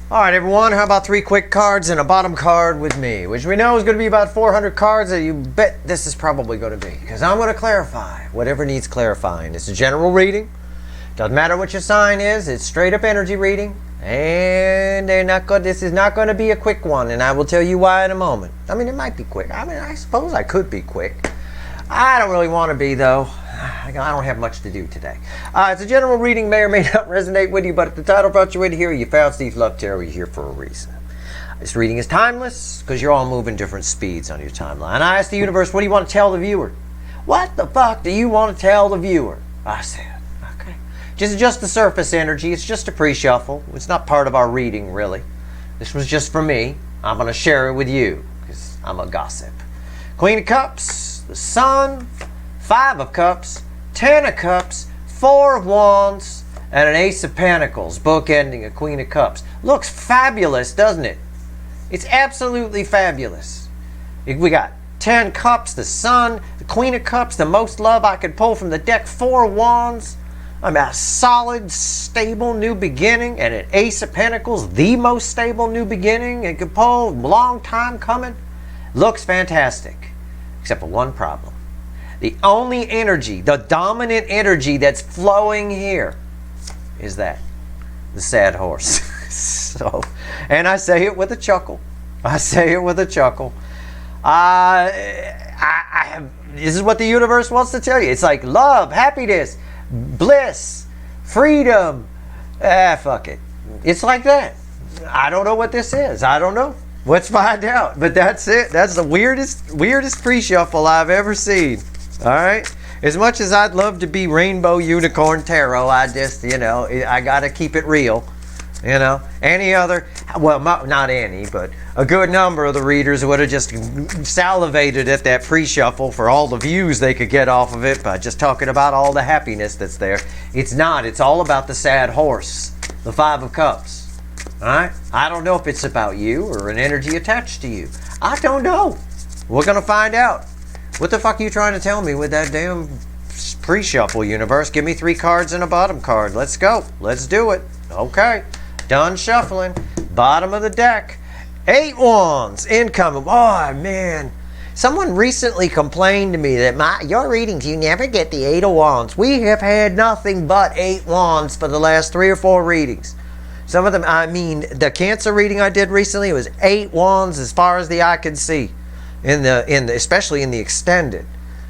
All right, everyone, how about 3 quick cards and a bottom card with me, which we know is going to be about 400 cards, and you bet this is probably going to be, because I'm going to clarify whatever needs clarifying. It's a general reading. Doesn't matter what your sign is. It's straight up energy reading, and this is not going to be a quick one, and I will tell you why in a moment. I mean, it might be quick. I mean, I suppose I could be quick. I don't really want to be, though. I don't have much to do today. It's a general reading, may or may not resonate with you, but if the title brought you in here, you found Steve's Love Tarot, you're here for a reason. This reading is timeless because you're all moving different speeds on your timeline. I asked the universe, what do you want to tell the viewer? What the fuck do you want to tell the viewer? I said, okay. Just the surface energy. It's just a pre-shuffle. It's not part of our reading, really. This was just for me. I'm going to share it with you because I'm a gossip. Queen of Cups, the Sun, 5 of Cups, 10 of Cups, 4 of Wands, and an Ace of Pentacles, bookending a Queen of Cups. Looks fabulous, doesn't it? It's absolutely fabulous. We got 10 Cups, the Sun, the Queen of Cups, the most love I could pull from the deck, 4 Wands. I'm a solid, stable new beginning, and an Ace of Pentacles, the most stable new beginning it could pull, long time coming. Looks fantastic, except for one problem. The only energy, the dominant energy that's flowing here is that, the sad horse. So, and I say it with a chuckle. I say it with a chuckle. This is what the universe wants to tell you. It's like love, happiness, bliss, freedom. Fuck it. It's like that. I don't know what this is. I don't know. Let's find out. But that's it. That's the weirdest pre-shuffle I've ever seen. All right. As much as I'd love to be Rainbow Unicorn Tarot, I just, I got to keep it real. Any other, well, not any, but a good number of the readers would have just salivated at that pre-shuffle for all the views they could get off of it by just talking about all the happiness that's there. It's not. It's all about the sad horse, the 5 of Cups. All right. I don't know if it's about you or an energy attached to you. I don't know. We're going to find out. What the fuck are you trying to tell me with that damn pre-shuffle, universe? Give me 3 cards and a bottom card. Let's go. Let's do it. Okay. Done shuffling. Bottom of the deck. 8 Wands incoming. Oh, man. Someone recently complained to me that your readings, you never get the 8 of Wands. We have had nothing but 8 Wands for the last 3 or 4 readings. Some of them, the Cancer reading I did recently, it was 8 Wands as far as the eye could see. Especially in the extended.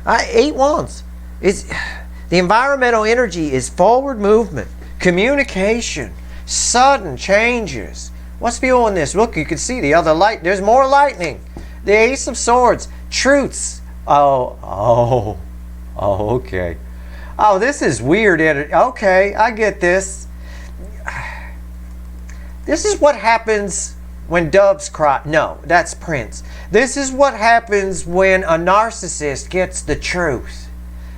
8 Wands. The environmental energy is forward movement, communication, sudden changes. What's fueling this? Look, you can see the other light. There's more lightning. The Ace of Swords, truths. Oh, okay. Oh, this is weird. Okay, I get this. This is what happens when doves cry. No, that's Prince. This is what happens when a narcissist gets the truth.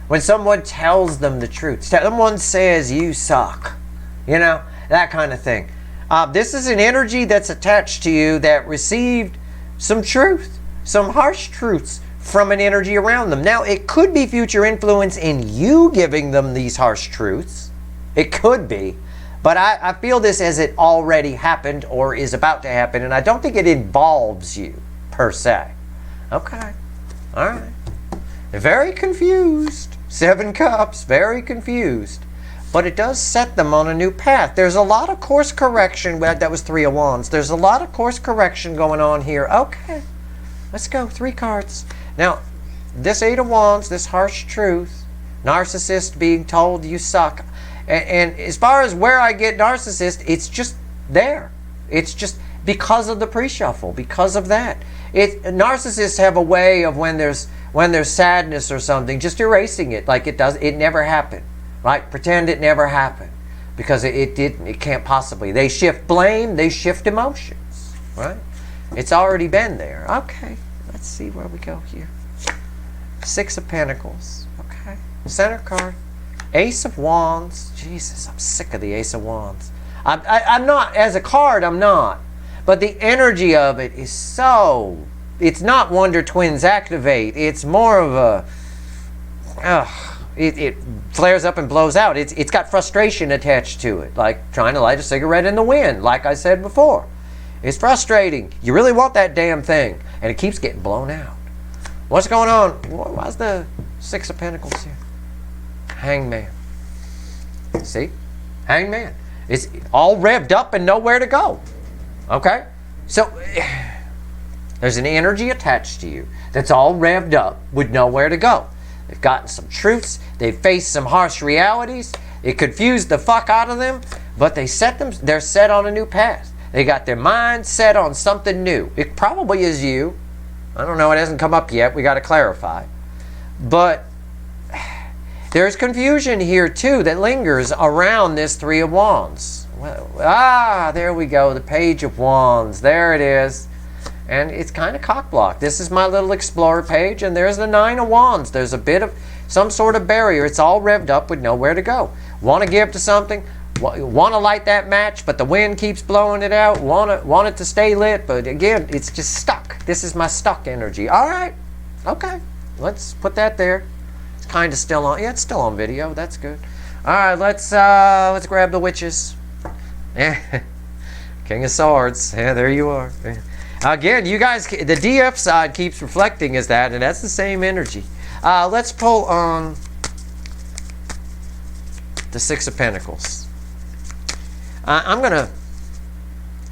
When someone tells them the truth. Someone says you suck. That kind of thing. This is an energy that's attached to you that received some truth, some harsh truths from an energy around them. Now, it could be future influence in you giving them these harsh truths. It could be. But I feel this as it already happened or is about to happen, and I don't think it involves you, per se. Okay. All right. They're very confused. 7 Cups, very confused. But it does set them on a new path. There's a lot of course correction. That was 3 of Wands. There's a lot of course correction going on here. Okay. Let's go. 3 cards. Now, this 8 of Wands, this harsh truth, narcissist being told you suck. And as far as where I get narcissist, it's just there. It's just because of the pre-shuffle, because of that. Narcissists have a way of when there's sadness or something, just erasing it like it never happened. Right? Pretend it never happened. Because it didn't. It can't possibly. They shift blame, they shift emotions. Right? It's already been there. Okay. Let's see where we go here. 6 of Pentacles. Okay. Center card. Ace of Wands. Jesus, I'm sick of the Ace of Wands. I'm not, as a card, I'm not. But the energy of it is so, it's not Wonder Twins activate. It's more of a, It flares up and blows out. It's got frustration attached to it, like trying to light a cigarette in the wind, like I said before. It's frustrating. You really want that damn thing, and it keeps getting blown out. What's going on? Why's the Six of Pentacles here? Hangman. See? Hangman. It's all revved up and nowhere to go. Okay? So, there's an energy attached to you that's all revved up with nowhere to go. They've gotten some truths. They've faced some harsh realities. It confused the fuck out of them, but they're set on a new path. They got their mind set on something new. It probably is you. I don't know. It hasn't come up yet. We got to clarify. But there's confusion here, too, that lingers around this Three of Wands. There we go. The Page of Wands. There it is. And it's kind of cock-blocked. This is my little Explorer page, and there's the Nine of Wands. There's a bit of some sort of barrier. It's all revved up with nowhere to go. Want to give to something? Want to light that match, but the wind keeps blowing it out. Want it to stay lit, but again, it's just stuck. This is my stuck energy. All right. Okay. Let's put that there. It's kind of still on. Yeah, it's still on video. That's good. All right, let's grab the witches. Yeah. King of Swords. Yeah, there you are. Again, you guys, the DF side keeps reflecting as that, and that's the same energy. Let's pull on the Six of Pentacles. I'm going to,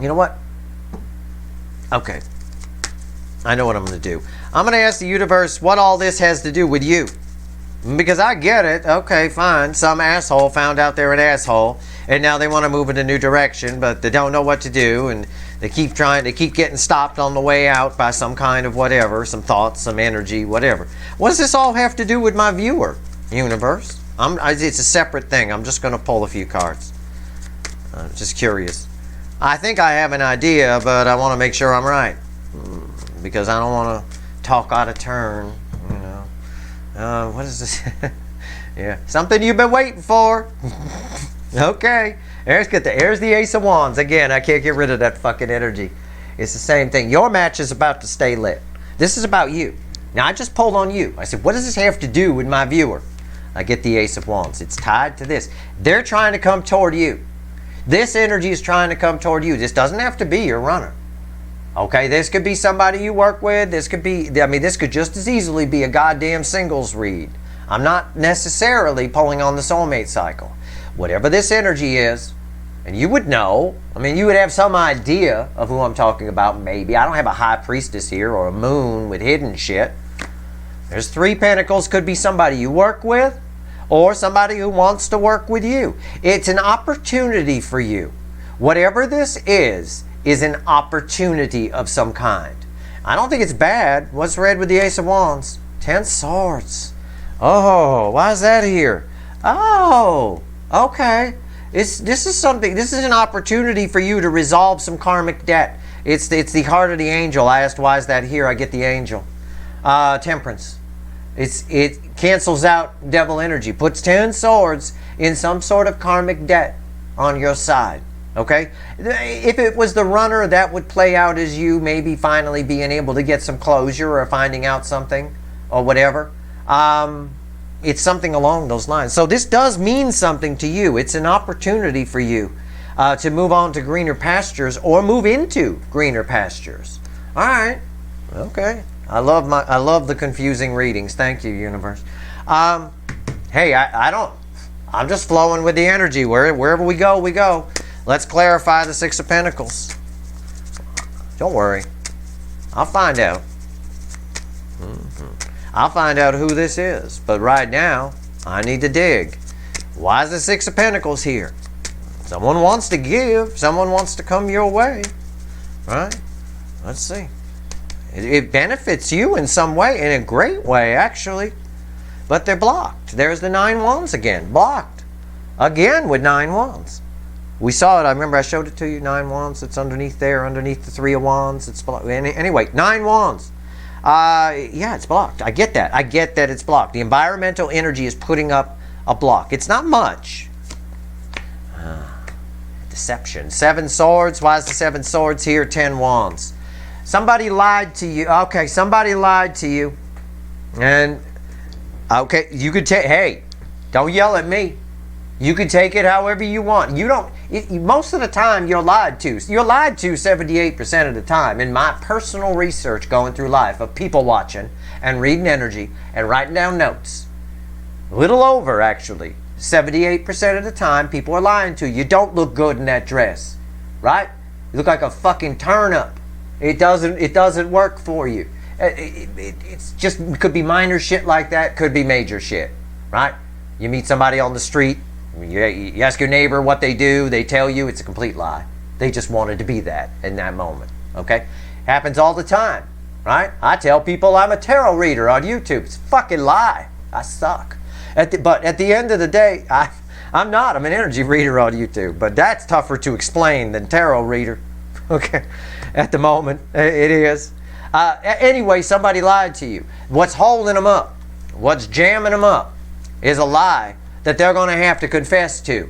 you know what? Okay. I know what I'm going to do. I'm going to ask the universe what all this has to do with you. Because I get it. Okay, fine. Some asshole found out they're an asshole, and now they want to move in a new direction, but they don't know what to do, and they keep getting stopped on the way out by some kind of whatever, some thoughts, some energy, whatever. What does this all have to do with my viewer, universe? It's a separate thing. I'm just going to pull a few cards. I'm just curious. I think I have an idea, but I want to make sure I'm right. Because I don't want to talk out of turn, you know. What is this? Yeah, something you've been waiting for. Okay. There's the Ace of Wands. Again, I can't get rid of that fucking energy. It's the same thing. Your match is about to stay lit. This is about you. Now, I just pulled on you. I said, what does this have to do with my viewer? I get the Ace of Wands. It's tied to this. They're trying to come toward you. This energy is trying to come toward you. This doesn't have to be your runner. Okay, this could be somebody you work with. This could just as easily be a goddamn singles read. I'm not necessarily pulling on the soulmate cycle. Whatever this energy is, and you would know, you would have some idea of who I'm talking about, maybe. I don't have a high priestess here or a moon with hidden shit. There's Three Pentacles. Could be somebody you work with or somebody who wants to work with you. It's an opportunity for you. Whatever this is an opportunity of some kind. I don't think it's bad. What's read with the Ace of Wands? 10 Swords. Oh, why is that here? Oh, okay. This is an opportunity for you to resolve some karmic debt. It's the heart of the angel. I asked, why is that here? I get the angel. Temperance. It cancels out devil energy. Puts 10 swords in some sort of karmic debt on your side. Okay? If it was the runner, that would play out as you maybe finally being able to get some closure or finding out something or whatever. It's something along those lines. So this does mean something to you. It's an opportunity for you to move on to greener pastures or move into greener pastures. All right. Okay. I love the confusing readings. Thank you, universe. Hey, I'm just flowing with the energy. Wherever we go, we go. Let's clarify the Six of Pentacles. Don't worry. I'll find out. I'll find out who this is. But right now, I need to dig. Why is the Six of Pentacles here? Someone wants to give. Someone wants to come your way. Right? Let's see. It benefits you in some way, in a great way, actually. But they're blocked. There's the 9 Wands again. Blocked. Again with 9 Wands. We saw it. I remember I showed it to you. 9 Wands. It's underneath there, underneath the 3 of Wands. It's blocked. Anyway, 9 Wands. Yeah, it's blocked. I get that. I get that it's blocked. The environmental energy is putting up a block. It's not much. Deception. 7 Swords. Why is the 7 Swords here? 10 Wands. Somebody lied to you. Okay, somebody lied to you. And, okay, you could hey, Don't yell at me. You can take it however you want. You don't. Most of the time, you're lied to. You're lied to 78% of the time. In my personal research going through life of people watching and reading energy and writing down notes, a little over actually, 78% of the time, people are lying to you. You don't look good in that dress, right? You look like a fucking turnip. It doesn't work for you. It's just, it could be minor shit like that. Could be major shit, right? You meet somebody on the street. You ask your neighbor what they do, they tell you it's a complete lie. They just wanted to be that in that moment, okay? Happens all the time, right? I tell people I'm a tarot reader on YouTube. It's a fucking lie. I suck. But at the end of the day, I'm not. I'm an energy reader on YouTube. But that's tougher to explain than tarot reader, okay? At the moment, it is. Anyway, somebody lied to you. What's holding them up, what's jamming them up is a lie that they're going to have to confess to.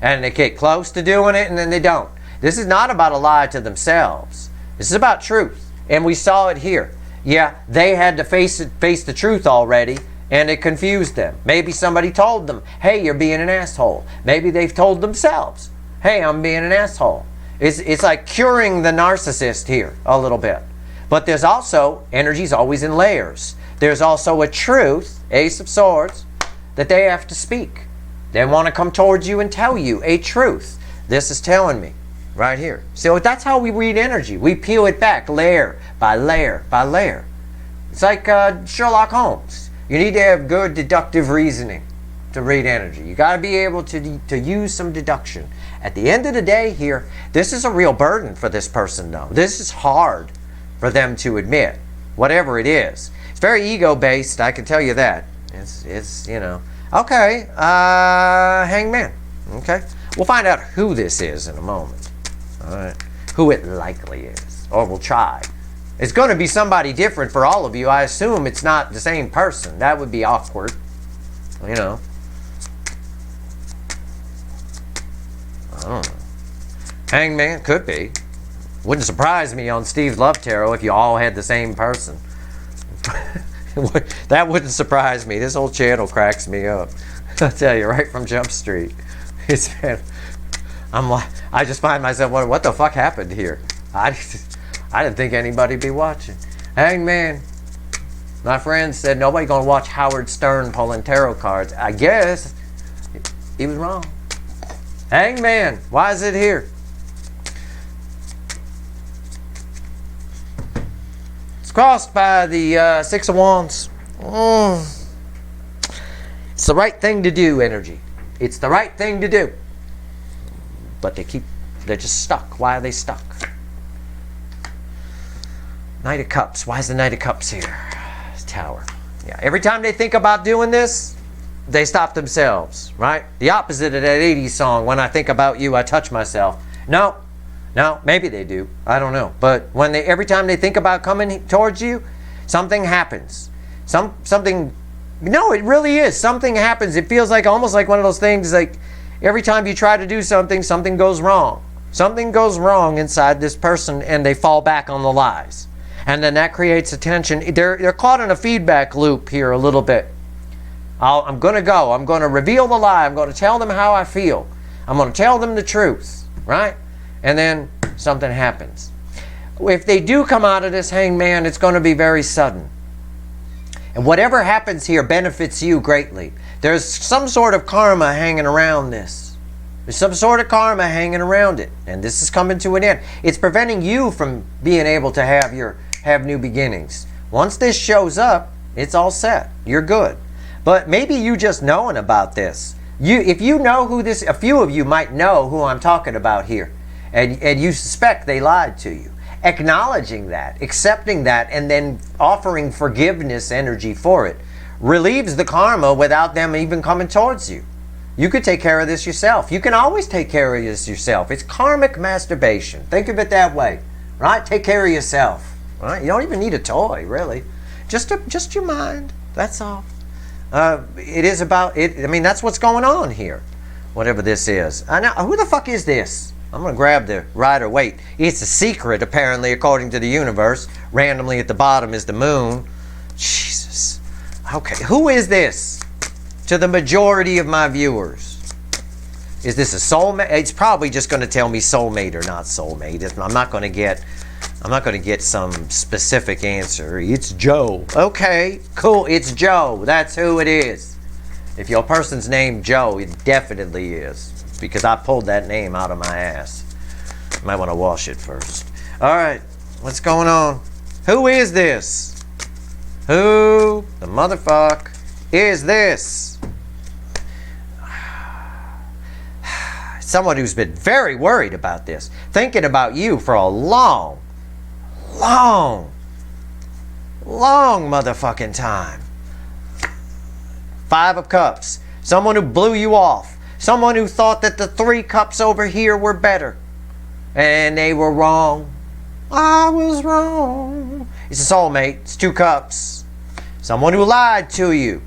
And they get close to doing it and then they don't. This is not about a lie to themselves. This is about truth. And we saw it here. Yeah, they had to face the truth already and it confused them. Maybe somebody told them, hey, you're being an asshole. Maybe they've told themselves, hey, I'm being an asshole. It's like curing the narcissist here a little bit. But there's also, energy's always in layers. There's also a truth, Ace of Swords, that they have to speak. They want to come towards you and tell you a truth. This is telling me right here. So that's how we read energy. We peel it back layer by layer by layer. It's like Sherlock Holmes. You need to have good deductive reasoning to read energy. You got to be able to use some deduction. At the end of the day here, this is a real burden for this person though. This is hard for them to admit, whatever it is. It's very ego-based, I can tell you that. It's you know. Okay, Hangman. Okay, we'll find out who this is in a moment. All right, who it likely is, or we'll try. It's going to be somebody different for all of you. I assume it's not the same person. That would be awkward, you know. I don't know. Hangman could be. Wouldn't surprise me on Steve's Love Tarot if you all had the same person. That wouldn't surprise me. This whole channel cracks me up. I'll tell you, right from Jump Street. I just find myself wondering, what the fuck happened here? I didn't think anybody'd be watching. Hangman. My friend said nobody gonna watch Howard Stern pulling tarot cards. I guess he was wrong. Hangman, why is it here? It's crossed by the Six of Wands. It's the right thing to do, energy. It's the right thing to do. But they're just stuck. Why are they stuck? Knight of Cups. Why is the Knight of Cups here? Tower. Yeah. Every time they think about doing this, they stop themselves, right? The opposite of that 80s song, When I Think About You, I Touch Myself. No, maybe they do. I don't know. But when every time they think about coming towards you, something happens. Something, no, it really is. Something happens. It feels like almost like one of those things, like every time you try to do something, something goes wrong. Something goes wrong inside this person and they fall back on the lies. And then that creates a tension. They're caught in a feedback loop here a little bit. I'm going to go. I'm going to reveal the lie. I'm going to tell them how I feel. I'm going to tell them the truth, right? And then something happens. If they do come out of this, Hangman, it's going to be very sudden. And whatever happens here benefits you greatly. There's some sort of karma hanging around this. There's some sort of karma hanging around it. And this is coming to an end. It's preventing you from being able to have new beginnings. Once this shows up, it's all set. You're good. But maybe you just knowing about this. If you know who this, a few of you might know who I'm talking about here. And you suspect they lied to you. Acknowledging that, accepting that, and then offering forgiveness energy for it relieves the karma without them even coming towards you. You could take care of this yourself. You can always take care of this yourself. It's karmic masturbation. Think of it that way, right? Take care of yourself, right? You don't even need a toy, really. Just your mind. That's all. It is about it. I mean, that's what's going on here. Whatever this is. Now, who the fuck is this? I'm going to grab the Rider Waite. It's a secret, apparently, according to the universe. Randomly at the bottom is the moon. Jesus. Okay, who is this? to the majority of my viewers. Is this a soulmate? It's probably just going to tell me soulmate or not soulmate. I'm not going to get some specific answer. It's Joe. Okay, cool. It's Joe. That's who it is. If your person's named Joe, it definitely is, because I pulled that name out of my ass. Might want to wash it first. All right, what's going on? Who is this? Who the motherfuck is this? Someone who's been very worried about this, thinking about you for a long motherfucking time. 5 of Cups. Someone who blew you off. Someone who thought that the 3 cups over here were better. And they were wrong. I was wrong. It's a soulmate. It's 2 cups. Someone who lied to you.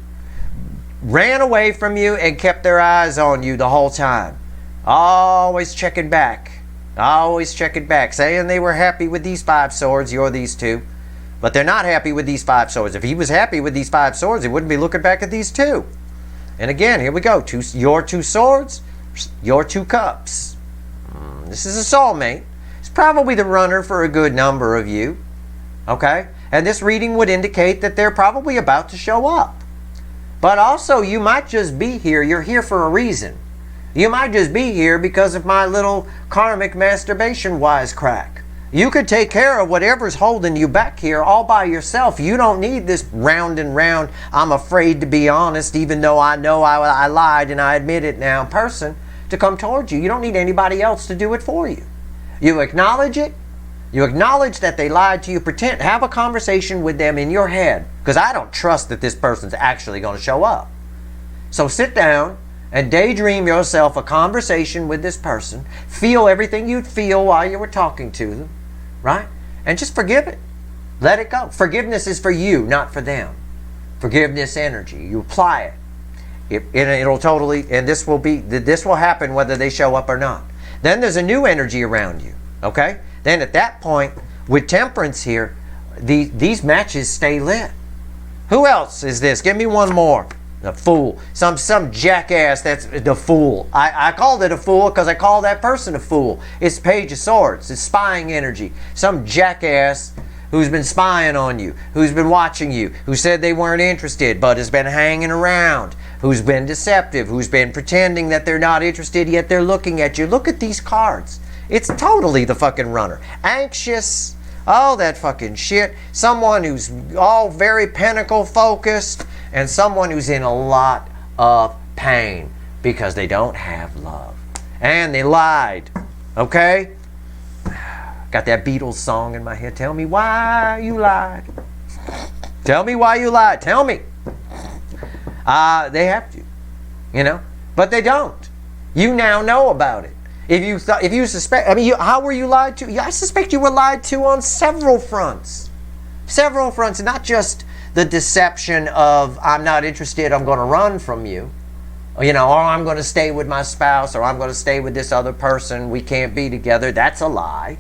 Ran away from you and kept their eyes on you the whole time. Always checking back. Always checking back. Saying they were happy with these 5 swords. You're these 2. But they're not happy with these 5 swords. If he was happy with these 5 swords, he wouldn't be looking back at these 2. And again, here we go. Your 2 swords, your 2 cups. This is a soulmate. It's probably the runner for a good number of you. Okay? And this reading would indicate that they're probably about to show up. But also, you might just be here. You're here for a reason. You might just be here because of my little karmic masturbation wisecrack. You could take care of whatever's holding you back here all by yourself. You don't need this round and round, I'm afraid to be honest, even though I know I lied and I admit it now, person to come towards you. You don't need anybody else to do it for you. You acknowledge it. You acknowledge that they lied to you. Pretend, have a conversation with them in your head, because I don't trust that this person's actually going to show up. So sit down and daydream yourself a conversation with this person. Feel everything you'd feel while you were talking to them. Right? And just forgive it. Let it go. Forgiveness is for you, not for them. Forgiveness energy. You apply it. It'll totally, and this will happen whether they show up or not. Then there's a new energy around you. Okay? Then at that point, with Temperance here, these matches stay lit. Who else is this? Give me one more. The Fool. Some jackass that's the Fool. I called it a fool because I call that person a fool. It's Page of Swords. It's spying energy. Some jackass who's been spying on you, who's been watching you, who said they weren't interested but has been hanging around, who's been deceptive, who's been pretending that they're not interested yet they're looking at you. Look at these cards. It's totally the fucking runner. Anxious, all that fucking shit. Someone who's all very pinnacle focused, and someone who's in a lot of pain because they don't have love. And they lied. Okay? Got that Beatles song in my head. Tell me why you lied. Tell me why you lied. Tell me. They have to. You know? But they don't. You now know about it. If you suspect, I mean, how were you lied to? I suspect you were lied to on several fronts. Several fronts, not just the deception of, I'm not interested, I'm going to run from you. You know, or I'm going to stay with my spouse, or I'm going to stay with this other person, we can't be together. That's a lie.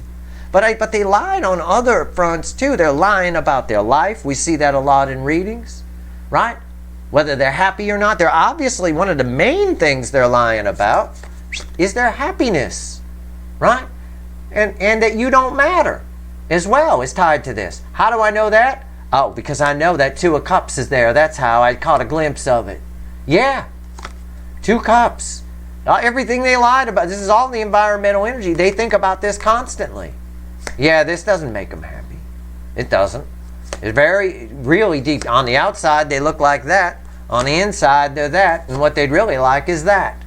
But they lied on other fronts too. They're lying about their life. We see that a lot in readings, right? Whether they're happy or not, they're obviously, one of the main things they're lying about is their happiness, right? And that you don't matter as well is tied to this. How do I know that? Oh, because I know that 2 of Cups is there. That's how I caught a glimpse of it. Yeah, 2 cups. Everything they lied about, this is all the environmental energy. They think about this constantly. Yeah, this doesn't make them happy. It doesn't. It's very, really deep. On the outside, they look like that. On the inside, they're that. And what they'd really like is that.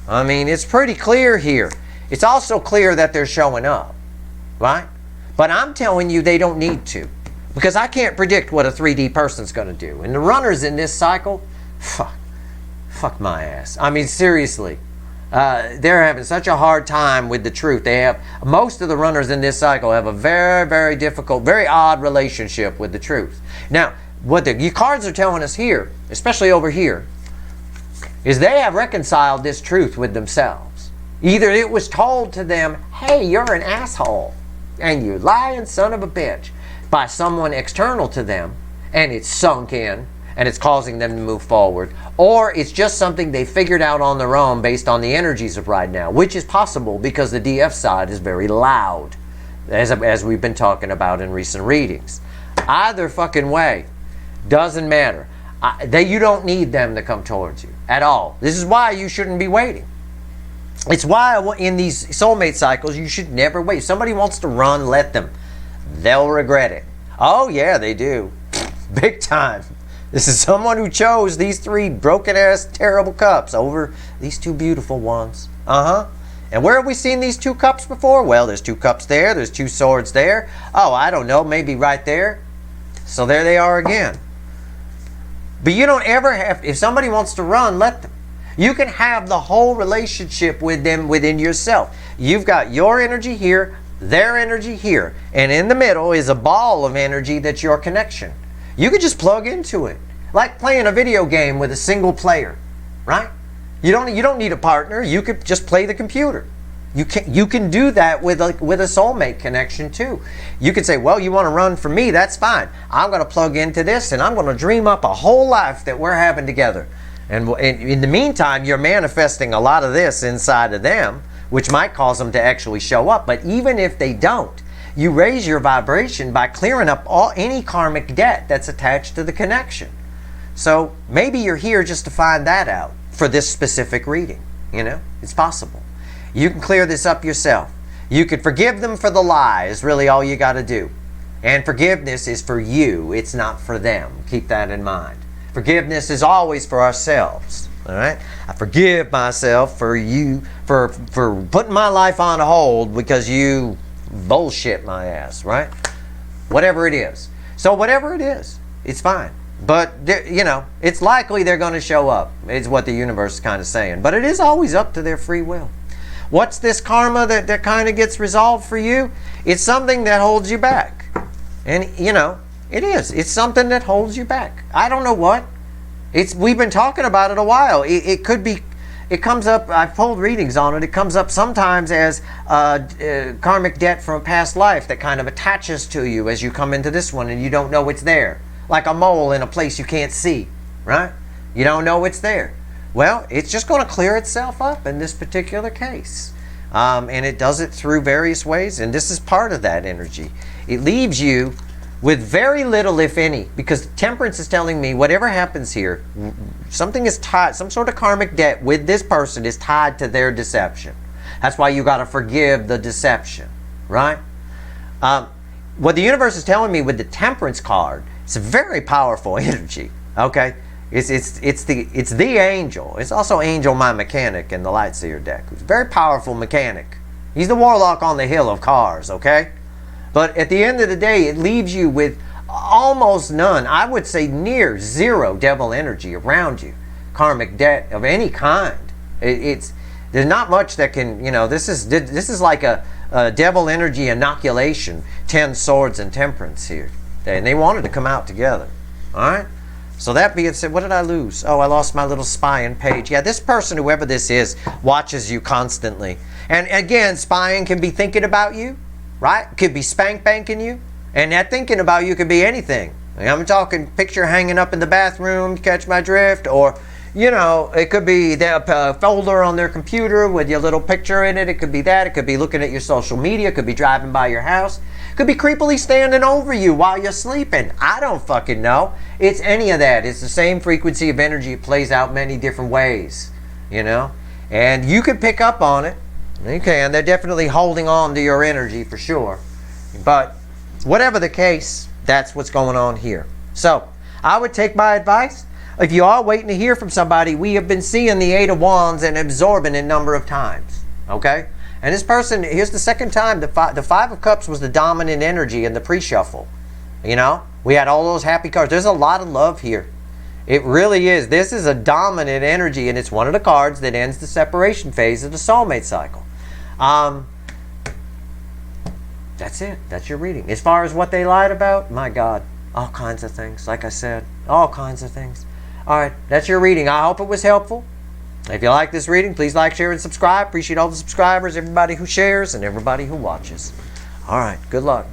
I mean, it's pretty clear here. It's also clear that they're showing up. Right? But I'm telling you, they don't need to. Because I can't predict what a 3D person's going to do. And the runners in this cycle, fuck my ass. I mean, seriously. They're having such a hard time with the truth. Most of the runners in this cycle have a very, very difficult, very odd relationship with the truth. Now, what the cards are telling us here, especially over here, is they have reconciled this truth with themselves. Either it was told to them, hey, you're an asshole, and you lying son of a bitch, by someone external to them, and it's sunk in, and it's causing them to move forward. Or it's just something they figured out on their own based on the energies of right now, which is possible because the DF side is very loud, as we've been talking about in recent readings. Either fucking way, doesn't matter. You don't need them to come towards you at all. This is why you shouldn't be waiting. It's why in these soulmate cycles, you should never wait. If somebody wants to run, let them. They'll regret it. Oh yeah, they do. Big time. This is someone who chose these 3 broken-ass, terrible cups over these 2 beautiful ones. And where have we seen these 2 cups before? Well, there's 2 cups there. There's 2 swords there. Oh, I don't know. Maybe right there. So there they are again. But you don't ever have, if somebody wants to run, let them. You can have the whole relationship with them within yourself. You've got your energy here, their energy here, and in the middle is a ball of energy that's your connection. You could just plug into it, like playing a video game with a single player, right? You don't need a partner. You could just play the computer. You can do that with a soulmate connection too. You could say, well, you want to run for me, that's fine. I'm going to plug into this and I'm going to dream up a whole life that we're having together. And in the meantime, you're manifesting a lot of this inside of them, which might cause them to actually show up. But even if they don't, you raise your vibration by clearing up any karmic debt that's attached to the connection. So maybe you're here just to find that out for this specific reading. You know, it's possible. You can clear this up yourself. You could forgive them for the lie is really all you got to do. And forgiveness is for you. It's not for them. Keep that in mind. Forgiveness is always for ourselves. All right? I forgive myself for you, for putting my life on hold because you bullshit my ass, right? Whatever it is. So whatever it is, it's fine. But, you know, it's likely they're going to show up. It's what the universe is kind of saying. But it is always up to their free will. What's this karma that kind of gets resolved for you? It's something that holds you back. And, you know, it is. It's something that holds you back. I don't know what. We've been talking about it a while. It could be, it comes up, I've pulled readings on it. It comes up sometimes as karmic debt from a past life that kind of attaches to you as you come into this one and you don't know it's there. Like a mole in a place you can't see, right? You don't know it's there. Well, it's just going to clear itself up in this particular case. And it does it through various ways, and this is part of that energy. It leaves you with very little, if any, because temperance is telling me whatever happens here, something is tied, some sort of karmic debt with this person is tied to their deception. That's why you got to forgive the deception, right? What the universe is telling me with the temperance card, it's a very powerful energy, okay? It's the angel. It's also Angel, my mechanic, in the Light Seer deck. He's a very powerful mechanic. He's the warlock on the hill of cars, okay? But at the end of the day, it leaves you with almost none, I would say near zero devil energy around you. Karmic debt of any kind. There's not much that can, you know, this is like a devil energy inoculation. 10 swords and temperance here. And they wanted to come out together. Alright? So that being said, what did I lose? Oh, I lost my little spying page. Yeah, this person, whoever this is, watches you constantly. And again, spying can be thinking about you, right? Could be spank banking you. And that thinking about you could be anything. I'm talking picture hanging up in the bathroom, catch my drift, or, you know, it could be the folder on their computer with your little picture in it. It could be that. It could be looking at your social media. It could be driving by your house. It could be creepily standing over you while you're sleeping. I don't fucking know. It's any of that. It's the same frequency of energy. It plays out many different ways, you know. And you can pick up on it. Okay, and they're definitely holding on to your energy for sure. But whatever the case, that's what's going on here. So I would take my advice. If you are waiting to hear from somebody, we have been seeing the Eight of Wands and absorbing a number of times. Okay? And this person, here's the second time, the Five of Cups was the dominant energy in the pre-shuffle. You know? We had all those happy cards. There's a lot of love here. It really is. This is a dominant energy, and it's one of the cards that ends the separation phase of the soulmate cycle. That's it. That's your reading. As far as what they lied about, my God, all kinds of things. Like I said, all kinds of things. All right, that's your reading. I hope it was helpful. If you like this reading, please like, share, and subscribe. Appreciate all the subscribers, everybody who shares, and everybody who watches. All right, good luck.